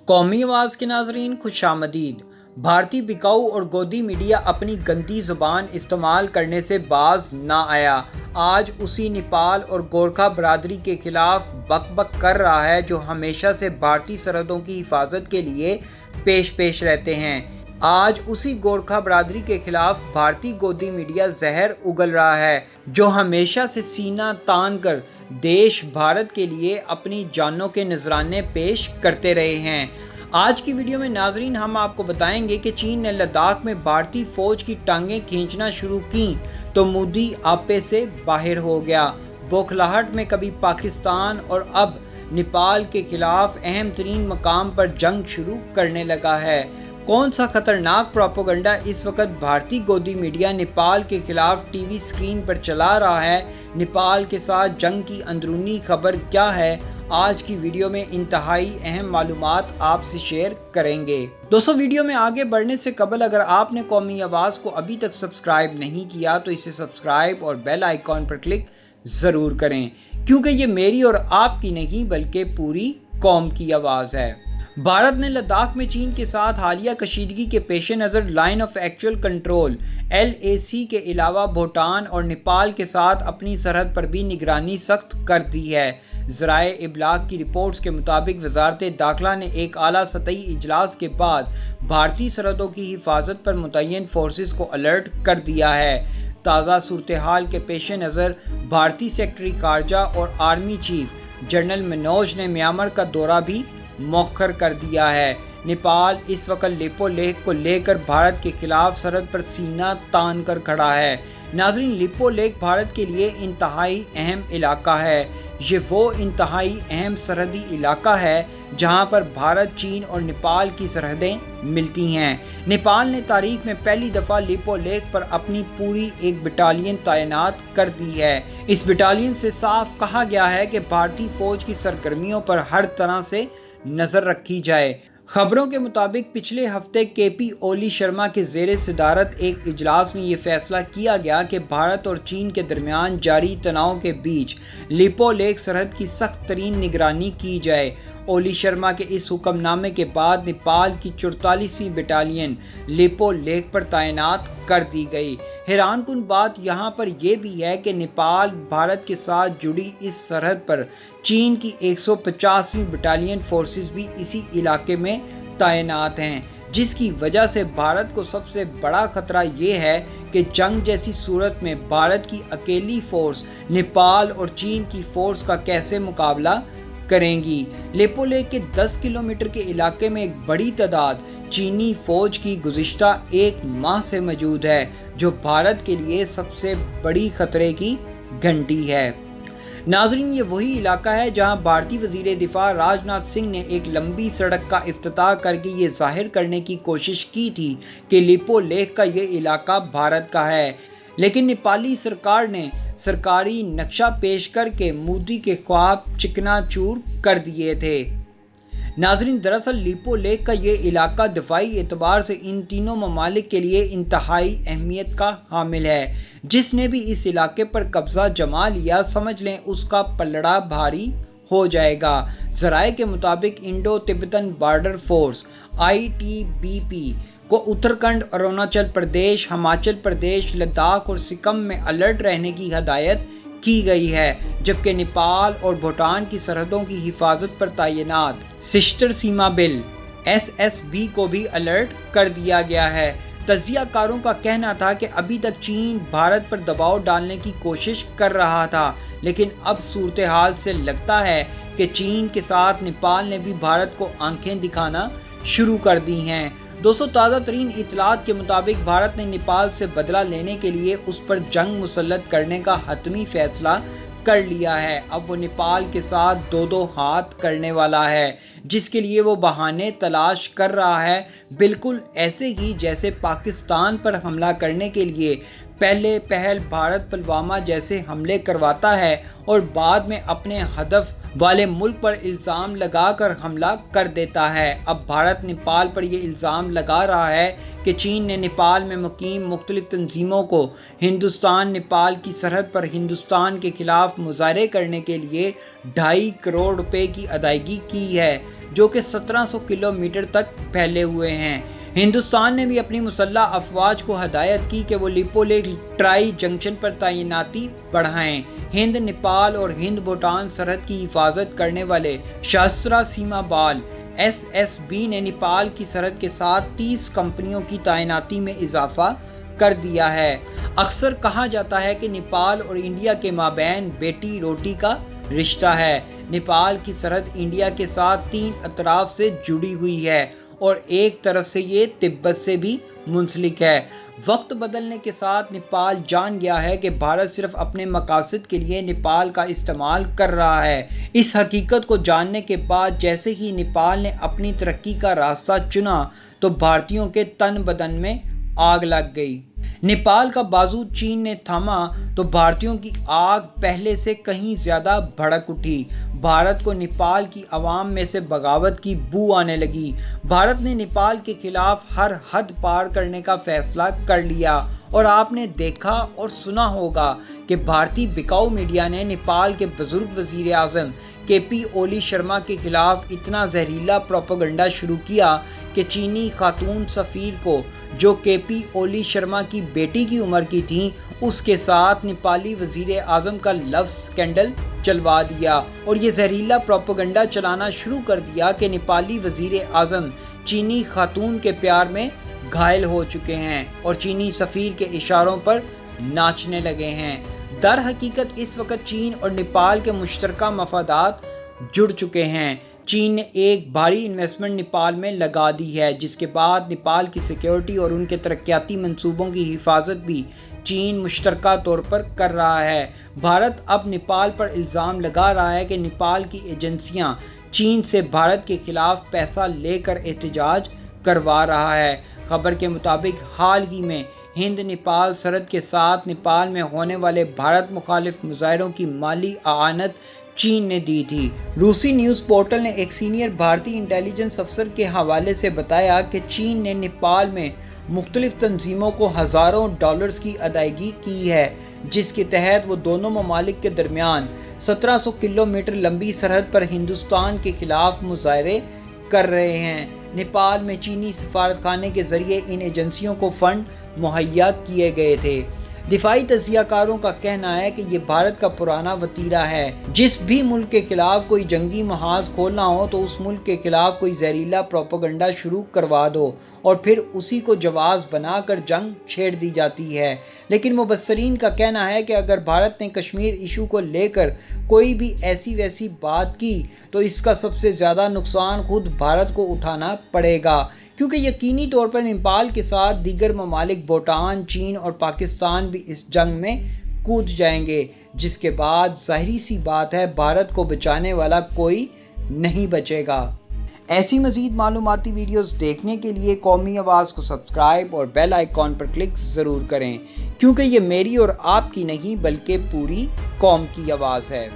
قومی آواز کے ناظرین خوش آمدید۔ بھارتی بکاؤ اور گودی میڈیا اپنی گندی زبان استعمال کرنے سے باز نہ آیا۔ آج اسی نیپال اور گورکھا برادری کے خلاف بک بک کر رہا ہے جو ہمیشہ سے بھارتی سرحدوں کی حفاظت کے لیے پیش رہتے ہیں۔ آج اسی گورکھا برادری کے خلاف بھارتی گودی میڈیا زہر اگل رہا ہے جو ہمیشہ سے سینہ تان کر دیش بھارت کے لیے اپنی جانوں کے نذرانے پیش کرتے رہے ہیں۔ آج کی ویڈیو میں ناظرین ہم آپ کو بتائیں گے کہ چین نے لداخ میں بھارتی فوج کی ٹانگیں کھینچنا شروع کی تو مودی آپے سے باہر ہو گیا۔ بوکھلاہٹ میں کبھی پاکستان اور اب نیپال کے خلاف اہم ترین مقام پر جنگ شروع کرنے لگا ہے۔ کون سا خطرناک پروپیگنڈا اس وقت بھارتی گودی میڈیا نیپال کے خلاف ٹی وی سکرین پر چلا رہا ہے؟ نیپال کے ساتھ جنگ کی اندرونی خبر کیا ہے؟ آج کی ویڈیو میں انتہائی اہم معلومات آپ سے شیئر کریں گے۔ دوستو ویڈیو میں آگے بڑھنے سے قبل اگر آپ نے قومی آواز کو ابھی تک سبسکرائب نہیں کیا تو اسے سبسکرائب اور بیل آئیکن پر کلک ضرور کریں کیونکہ یہ میری اور آپ کی نہیں بلکہ پوری قوم کی آواز ہے۔ بھارت نے لداخ میں چین کے ساتھ حالیہ کشیدگی کے پیش نظر line of actual control LAC کے علاوہ بھوٹان اور نیپال کے ساتھ اپنی سرحد پر بھی نگرانی سخت کر دی ہے۔ ذرائع ابلاغ کی رپورٹس کے مطابق وزارت داخلہ نے ایک اعلیٰ سطحی اجلاس کے بعد بھارتی سرحدوں کی حفاظت پر متعین فورسز کو الرٹ کر دیا ہے۔ تازہ صورتحال کے پیش نظر بھارتی سیکرٹری خارجہ اور آرمی چیف جنرل منوج نے میانمار کا دورہ بھی مؤخر کر دیا ہے۔ نیپال اس وقت لیپو لیک کو لے کر بھارت کے خلاف سرحد پر سینہ تان کر کھڑا ہے۔ ناظرین لیپو لیک بھارت کے لیے انتہائی اہم علاقہ ہے۔ یہ وہ انتہائی اہم سرحدی علاقہ ہے جہاں پر بھارت، چین اور نیپال کی سرحدیں ملتی ہیں۔ نیپال نے تاریخ میں پہلی دفعہ لیپو لیک پر اپنی پوری ایک بٹالین تعینات کر دی ہے۔ اس بٹالین سے صاف کہا گیا ہے کہ بھارتی فوج کی سرگرمیوں پر ہر طرح سے نظر رکھی جائے۔ خبروں کے مطابق پچھلے ہفتے KP اولی شرما کے زیر صدارت ایک اجلاس میں یہ فیصلہ کیا گیا کہ بھارت اور چین کے درمیان جاری تناؤ کے بیچ لیپو لیک سرحد کی سخت ترین نگرانی کی جائے۔ اولی شرما کے اس حکم نامے کے بعد نیپال کی 44ویں بٹالین لیپو لیک پر تعینات کر دی گئی۔ حیران کن بات یہاں پر یہ بھی ہے کہ نیپال بھارت کے ساتھ جڑی اس سرحد پر چین کی 150ویں بٹالین فورسز بھی اسی علاقے میں تعینات ہیں، جس کی وجہ سے بھارت کو سب سے بڑا خطرہ یہ ہے کہ جنگ جیسی صورت میں بھارت کی اکیلی فورس نیپال اور چین کی فورس کا کیسے مقابلہ کریں گی۔ لیپو لیک کے 10 کلومیٹر کے علاقے میں ایک بڑی تعداد چینی فوج کی گزشتہ ایک ماہ سے موجود ہے جو بھارت کے لیے سب سے بڑی خطرے کی گھنٹی ہے۔ ناظرین یہ وہی علاقہ ہے جہاں بھارتی وزیر دفاع راج ناتھ سنگھ نے ایک لمبی سڑک کا افتتاح کر کے یہ ظاہر کرنے کی کوشش کی تھی کہ لیپو لیک کا یہ علاقہ بھارت کا ہے، لیکن نیپالی سرکار نے سرکاری نقشہ پیش کر کے مودی کے خواب چکنا چور کر دیے تھے۔ ناظرین دراصل لیپو لیک کا یہ علاقہ دفاعی اعتبار سے ان تینوں ممالک کے لیے انتہائی اہمیت کا حامل ہے۔ جس نے بھی اس علاقے پر قبضہ جما لیا سمجھ لیں اس کا پلڑا بھاری ہو جائے گا۔ ذرائع کے مطابق Indo Tibetan border force ITBP کو اتراکھنڈ، اروناچل پردیش، ہماچل پردیش، لداخ اور سکم میں الرٹ رہنے کی ہدایت کی گئی ہے، جبکہ نیپال اور بھوٹان کی سرحدوں کی حفاظت پر تعینات سشتر سیما بل SSB کو بھی الرٹ کر دیا گیا ہے۔ تجزیہ کاروں کا کہنا تھا کہ ابھی تک چین بھارت پر دباؤ ڈالنے کی کوشش کر رہا تھا، لیکن اب صورتحال سے لگتا ہے کہ چین کے ساتھ نیپال نے بھی بھارت کو آنکھیں دکھانا شروع کر دی ہیں۔ دوستو تازہ ترین اطلاعات کے مطابق بھارت نے نیپال سے بدلہ لینے کے لیے اس پر جنگ مسلط کرنے کا حتمی فیصلہ کر لیا ہے۔ اب وہ نیپال کے ساتھ دو ہاتھ کرنے والا ہے، جس کے لیے وہ بہانے تلاش کر رہا ہے، بالکل ایسے ہی جیسے پاکستان پر حملہ کرنے کے لیے پہل بھارت پلوامہ جیسے حملے کرواتا ہے اور بعد میں اپنے ہدف والے ملک پر الزام لگا کر حملہ کر دیتا ہے۔ اب بھارت نیپال پر یہ الزام لگا رہا ہے کہ چین نے نیپال میں مقیم مختلف تنظیموں کو ہندوستان نیپال کی سرحد پر ہندوستان کے خلاف مظاہرے کرنے کے لیے 2.5 کروڑ روپے کی ادائیگی کی ہے۔ جو کہ 1700 کلومیٹر تک پھیلے ہوئے ہیں۔ ہندوستان نے بھی اپنی مسلح افواج کو ہدایت کی کہ وہ لیپولیخ ٹرائی جنکشن پر تعیناتی بڑھائیں۔ ہند نیپال اور ہند بھوٹان سرحد کی حفاظت کرنے والے شاسترا سیما بال SSB نے نیپال کی سرحد کے ساتھ 30 کمپنیوں کی تعیناتی میں اضافہ کر دیا ہے۔ اکثر کہا جاتا ہے کہ نیپال اور انڈیا کے مابین بیٹی روٹی کا رشتہ ہے۔ نیپال کی سرحد انڈیا کے ساتھ 3 اطراف سے جڑی ہوئی ہے اور ایک طرف سے یہ تبت سے بھی منسلک ہے۔ وقت بدلنے کے ساتھ نیپال جان گیا ہے کہ بھارت صرف اپنے مقاصد کے لیے نیپال کا استعمال کر رہا ہے۔ اس حقیقت کو جاننے کے بعد جیسے ہی نیپال نے اپنی ترقی کا راستہ چنا تو بھارتیوں کے تن بدن میں آگ لگ گئی۔ نیپال کا بازو چین نے تھاما تو بھارتیوں کی آگ پہلے سے کہیں زیادہ بھڑک اٹھی۔ بھارت کو نیپال کی عوام میں سے بغاوت کی بو آنے لگی۔ بھارت نے نیپال کے خلاف ہر حد پار کرنے کا فیصلہ کر لیا اور آپ نے دیکھا اور سنا ہوگا کہ بھارتی بکاؤ میڈیا نے نیپال کے بزرگ وزیر اعظم KP اولی شرما کے خلاف اتنا زہریلا پروپیگنڈا شروع کیا کہ چینی خاتون سفیر کو جو KP اولی شرما کی بیٹی کی عمر کی تھیں اس کے ساتھ نیپالی وزیر اعظم کا لو سکینڈل چلوا دیا اور یہ زہریلا پروپیگنڈا چلانا شروع کر دیا کہ نیپالی وزیر اعظم چینی خاتون کے پیار میں گھائل ہو چکے ہیں اور چینی سفیر کے اشاروں پر ناچنے لگے ہیں۔ در حقیقت اس وقت چین اور نیپال کے مشترکہ مفادات جڑ چکے ہیں۔ چین نے ایک بھاری انویسٹمنٹ نیپال میں لگا دی ہے جس کے بعد نیپال کی سیکیورٹی اور ان کے ترقیاتی منصوبوں کی حفاظت بھی چین مشترکہ طور پر کر رہا ہے۔ بھارت اب نیپال پر الزام لگا رہا ہے کہ نیپال کی ایجنسیاں چین سے بھارت کے خلاف پیسہ لے کر احتجاج کروا رہا ہے۔ خبر کے مطابق حال ہی میں ہند نیپال سرحد کے ساتھ نیپال میں ہونے والے بھارت مخالف مظاہروں کی مالی اعانت چین نے دی تھی۔ روسی نیوز پورٹل نے ایک سینئر بھارتی انٹیلیجنس افسر کے حوالے سے بتایا کہ چین نے نیپال میں مختلف تنظیموں کو ہزاروں ڈالرز کی ادائیگی کی ہے جس کے تحت وہ دونوں ممالک کے درمیان 1700 کلومیٹر لمبی سرحد پر ہندوستان کے خلاف مظاہرے کر رہے ہیں۔ نیپال میں چینی سفارت خانے کے ذریعے ان ایجنسیوں کو فنڈ مہیا کیے گئے تھے۔ دفاعی تجزیہ کاروں کا کہنا ہے کہ یہ بھارت کا پرانا وتیرہ ہے۔ جس بھی ملک کے خلاف کوئی جنگی محاذ کھولنا ہو تو اس ملک کے خلاف کوئی زہریلا پروپیگنڈا شروع کروا دو اور پھر اسی کو جواز بنا کر جنگ چھیڑ دی جاتی ہے۔ لیکن مبصرین کا کہنا ہے کہ اگر بھارت نے کشمیر ایشو کو لے کر کوئی بھی ایسی ویسی بات کی تو اس کا سب سے زیادہ نقصان خود بھارت کو اٹھانا پڑے گا، کیونکہ یقینی طور پر نیپال کے ساتھ دیگر ممالک بھوٹان، چین اور پاکستان بھی اس جنگ میں کود جائیں گے، جس کے بعد ظاہری سی بات ہے بھارت کو بچانے والا کوئی نہیں بچے گا۔ ایسی مزید معلوماتی ویڈیوز دیکھنے کے لیے قومی آواز کو سبسکرائب اور بیل آئیکن پر کلک ضرور کریں، کیونکہ یہ میری اور آپ کی نہیں بلکہ پوری قوم کی آواز ہے۔